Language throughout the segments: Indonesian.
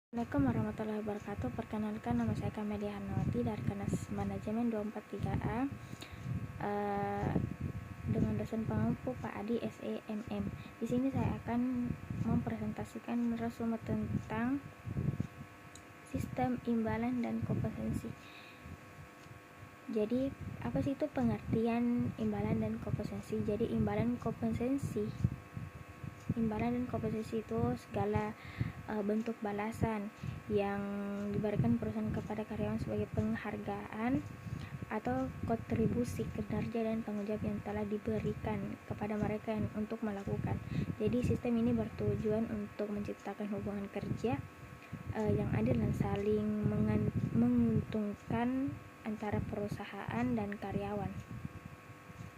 Assalamualaikum warahmatullahi wabarakatuh. Perkenalkan, nama saya Kamelia Hanawati dari Kelas Manajemen 243A dengan dosen pengampu Pak Adi SEMM. Di sini saya akan mempresentasikan resume tentang sistem imbalan dan kompetensi. Jadi, apa sih itu pengertian imbalan dan kompetensi? Jadi, imbalan dan kompetensi itu segala bentuk balasan yang diberikan perusahaan kepada karyawan sebagai penghargaan atau kontribusi kinerja dan tanggung jawab yang telah diberikan kepada mereka untuk melakukan. Jadi sistem ini bertujuan untuk menciptakan hubungan kerja yang adil dan saling menguntungkan antara perusahaan dan karyawan.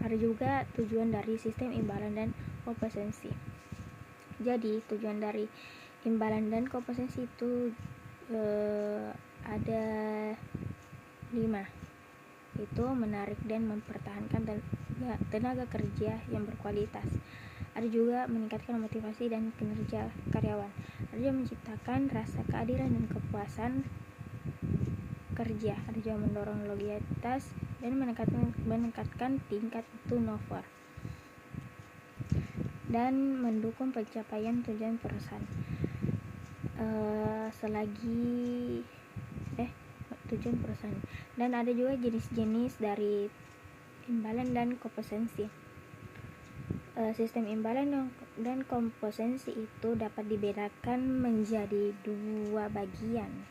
Ada juga tujuan dari sistem imbalan dan kompetensi. Jadi tujuan dari imbalan dan kompetensi itu ada 5, itu menarik dan mempertahankan tenaga kerja yang berkualitas. Ada juga meningkatkan motivasi dan kinerja karyawan. Ada juga menciptakan rasa keadilan dan kepuasan kerja. Ada juga mendorong loyalitas dan meningkatkan tingkat turnover dan mendukung pencapaian tujuan perusahaan. Tujuan perusahaan. Dan ada juga jenis-jenis dari imbalan dan kompetensi. Sistem imbalan dan kompetensi itu dapat dibedakan menjadi 2 bagian.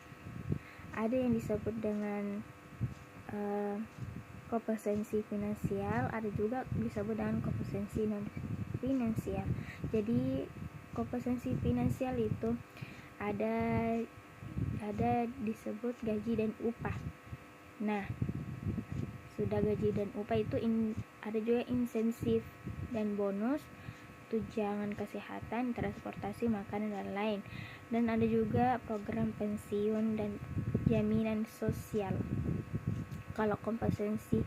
Ada yang disebut dengan kompetensi finansial, ada juga disebut dengan kompetensi non finansial. Jadi kompetensi finansial itu ada disebut gaji dan upah. Nah, sudah gaji dan upah itu ada juga insentif dan bonus, tunjangan kesehatan, transportasi, makanan dan lain. Dan ada juga program pensiun dan jaminan sosial. Kalau kompetensi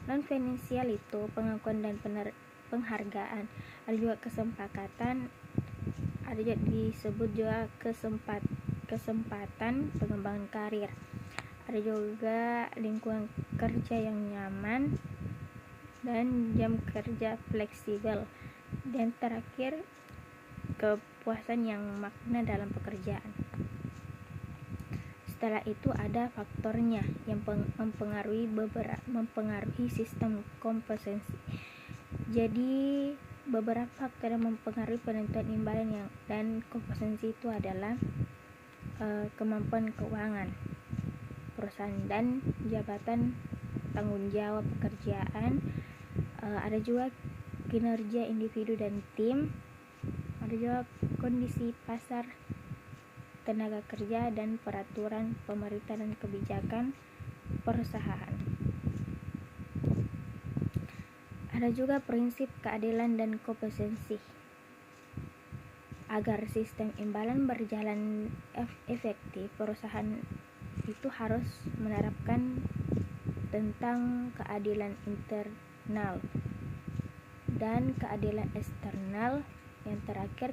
non finansial itu pengakuan dan penghargaan. Ada juga kesepakatan, ada juga disebut juga kesempatan pengembangan karir. Ada juga lingkungan kerja yang nyaman dan jam kerja fleksibel. Dan terakhir, kepuasan yang makna dalam pekerjaan. Setelah itu ada faktornya yang mempengaruhi sistem kompetensi. Jadi beberapa faktor yang mempengaruhi penentuan imbalan dan kompetensi itu adalah kemampuan keuangan perusahaan dan jabatan tanggung jawab pekerjaan. Ada juga kinerja individu dan tim. Ada juga kondisi pasar tenaga kerja dan peraturan pemerintah dan kebijakan perusahaan. Ada juga prinsip keadilan dan kompetensi. Agar sistem imbalan berjalan efektif, perusahaan itu harus menerapkan tentang keadilan internal dan keadilan eksternal. Yang terakhir,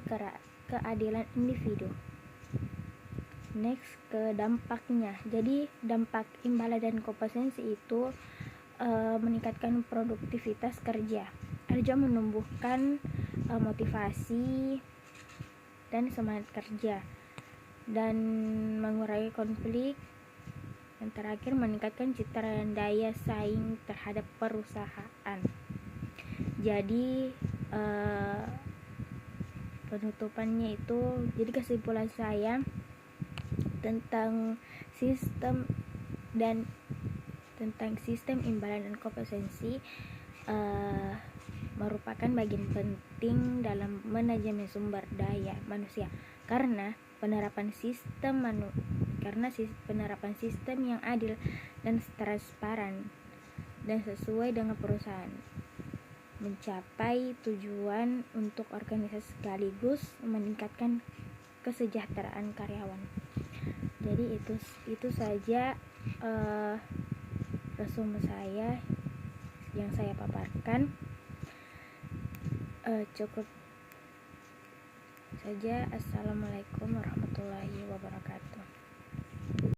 keadilan individu. Next, ke dampaknya. Jadi dampak imbalan dan kompetensi itu meningkatkan produktivitas kerja. Ada juga menumbuhkan motivasi dan semangat kerja dan mengurangi konflik. Yang terakhir, meningkatkan citra dan daya saing terhadap perusahaan. Jadi penutupannya itu, jadi kesimpulan saya tentang sistem imbalan dan kompetensi merupakan bagian penting dalam manajemen sumber daya manusia karena penerapan sistem yang adil dan transparan dan sesuai dengan perusahaan mencapai tujuan untuk organisasi sekaligus meningkatkan kesejahteraan karyawan. Jadi itu saja resume saya yang saya paparkan. Cukup saja. Assalamualaikum warahmatullahi wabarakatuh.